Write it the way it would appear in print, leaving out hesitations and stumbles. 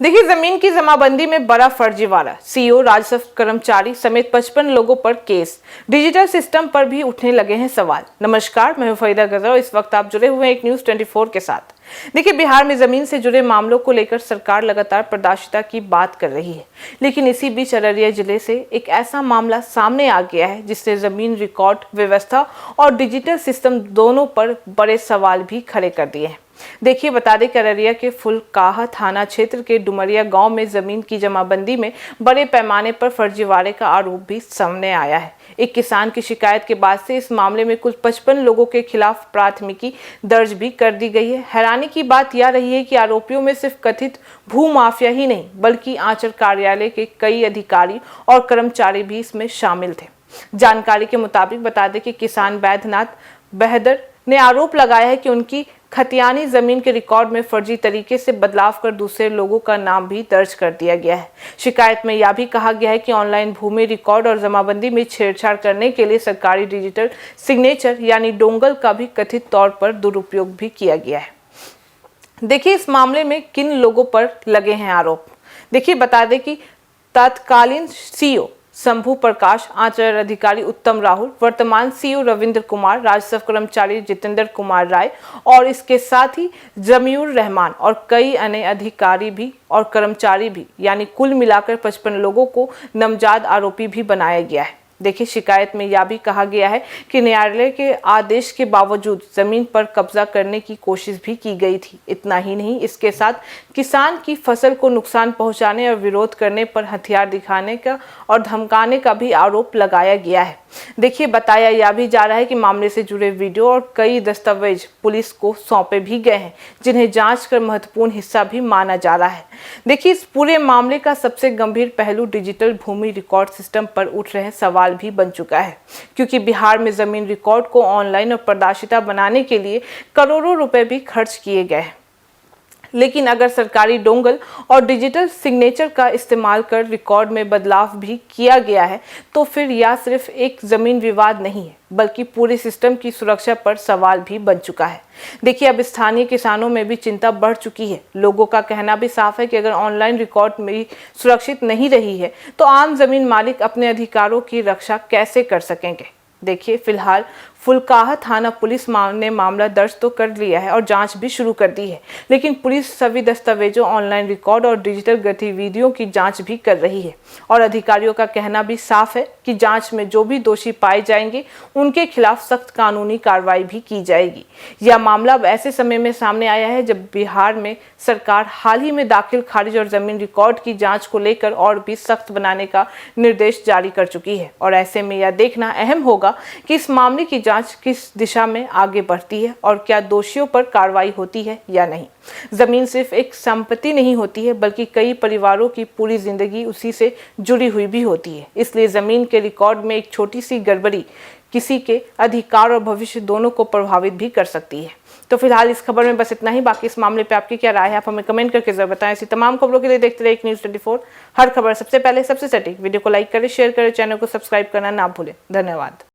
देखिए, जमीन की जमाबंदी में बड़ा फर्जीवाड़ा, सीईओ, राजस्व कर्मचारी समेत 55 लोगों पर केस। डिजिटल सिस्टम पर भी उठने लगे हैं सवाल। नमस्कार, मैं हूं फरीदा गजर और इस वक्त आप जुड़े हुए हैं एक न्यूज 24 के साथ। देखिए, बिहार में जमीन से जुड़े मामलों को लेकर सरकार लगातार पारदर्शिता की बात कर रही है, लेकिन इसी बीच अररिया जिले से एक ऐसा मामला सामने आ गया है जिससे जमीन रिकॉर्ड व्यवस्था और डिजिटल सिस्टम दोनों पर बड़े सवाल भी खड़े कर दिए हैं। देखिए, बता दें कि अररिया के फुलकाहा थाना क्षेत्र के डुमरिया गांव में जमीन की जमाबंदी में बड़े पैमाने पर फर्जीवाड़े का आरोप भी सामने आया है। एक किसान की शिकायत के बाद से इस मामले में कुल 55 लोगों के खिलाफ प्राथमिकी दर्ज भी कर दी गई है। हैरानी की बात यह रही है कि आरोपियों में सिर्फ कथित भूमाफिया ही नहीं बल्कि आंचल कार्यालय के कई अधिकारी और कर्मचारी भी इसमें शामिल थे। जानकारी के मुताबिक बता दें कि किसान बैद्यनाथ बहदर ने आरोप लगाया है कि उनकी खतियानी जमीन के रिकॉर्ड में फर्जी तरीके से बदलाव कर दूसरे लोगों का नाम भी दर्ज कर दिया गया है। शिकायत में यह भी कहा गया है कि ऑनलाइन भूमि रिकॉर्ड और जमाबंदी में छेड़छाड़ करने के लिए सरकारी डिजिटल सिग्नेचर यानी डोंगल का भी कथित तौर पर दुरुपयोग भी किया गया है। देखिए, इस मामले में किन लोगों पर लगे हैं आरोप। देखिए, बता दें कि तत्कालीन सीईओ शंभू प्रकाश, आंचल अधिकारी उत्तम राहुल, वर्तमान सीईओ रविंद्र कुमार, राजस्व कर्मचारी जितेंद्र कुमार राय और इसके साथ ही जमीउर रहमान और कई अन्य अधिकारी भी और कर्मचारी भी, यानी कुल मिलाकर 55 लोगों को नामजद आरोपी भी बनाया गया है। देखिए, शिकायत में यह भी कहा गया है कि न्यायालय के आदेश के बावजूद जमीन पर कब्जा करने की कोशिश भी की गई थी। इतना ही नहीं, इसके साथ किसान की फसल को नुकसान पहुंचाने और विरोध करने पर हथियार दिखाने का और धमकाने का भी आरोप लगाया गया है। देखिए, बताया यह भी जा रहा है कि मामले से जुड़े वीडियो और कई दस्तावेज पुलिस को सौंपे भी गए हैं, जिन्हें जांच कर महत्वपूर्ण हिस्सा भी माना जा रहा है। देखिए, इस पूरे मामले का सबसे गंभीर पहलू डिजिटल भूमि रिकॉर्ड सिस्टम पर उठ रहे सवाल भी बन चुका है, क्योंकि बिहार में जमीन रिकॉर्ड को ऑनलाइन और पारदर्शिता बनाने के लिए करोड़ों रुपए भी खर्च किए गए हैं। लेकिन अगर सरकारी डोंगल और डिजिटल सिग्नेचर का इस्तेमाल कर रिकॉर्ड में बदलाव भी किया गया है, तो फिर यह सिर्फ एक जमीन विवाद नहीं है बल्कि पूरे सिस्टम की सुरक्षा पर सवाल भी बन चुका है। देखिए, अब स्थानीय किसानों में भी चिंता बढ़ चुकी है। लोगों का कहना भी साफ है कि अगर ऑनलाइन रिकॉर्ड में सुरक्षित नहीं रही है तो आम जमीन मालिक अपने अधिकारों की रक्षा कैसे कर सकेंगे। देखिए, फिलहाल फुलकाहा थाना पुलिस ने मामला दर्ज तो कर लिया है और जांच भी शुरू कर दी है, लेकिन पुलिस सभी दस्तावेजों, ऑनलाइन रिकॉर्ड और डिजिटल गतिविधियों की जांच भी कर रही है और अधिकारियों का कहना भी साफ है कि जांच में जो भी दोषी पाए जाएंगे उनके खिलाफ सख्त कानूनी कार्रवाई भी की जाएगी। यह मामला अब ऐसे समय में सामने आया है जब बिहार में सरकार हाल ही में दाखिल खारिज और जमीन रिकॉर्ड की जाँच को लेकर और भी सख्त बनाने का निर्देश जारी कर चुकी है और ऐसे में यह देखना अहम होगा कि इस मामले की जांच किस दिशा में आगे बढ़ती है और क्या दोषियों पर कार्रवाई होती है या नहीं। जमीन सिर्फ एक संपत्ति नहीं होती है बल्कि कई परिवारों की पूरी जिंदगी उसी से जुड़ी हुई भी होती है। इसलिए जमीन के रिकॉर्ड में एक छोटी सी गड़बड़ी किसी के अधिकार और भविष्य दोनों को प्रभावित भी कर सकती है। तो फिलहाल इस खबर में बस इतना ही। बाकी इस मामले पे आपकी क्या राय है, आप हमें कमेंट करके जरूर बताएं। ऐसी तमाम खबरों के लिए देखते रहिए एक न्यूज़ 24। हर खबर सबसे पहले सबसे सटीक। वीडियो को लाइक करें, शेयर करें, चैनल को सब्सक्राइब करना ना भूलें। धन्यवाद।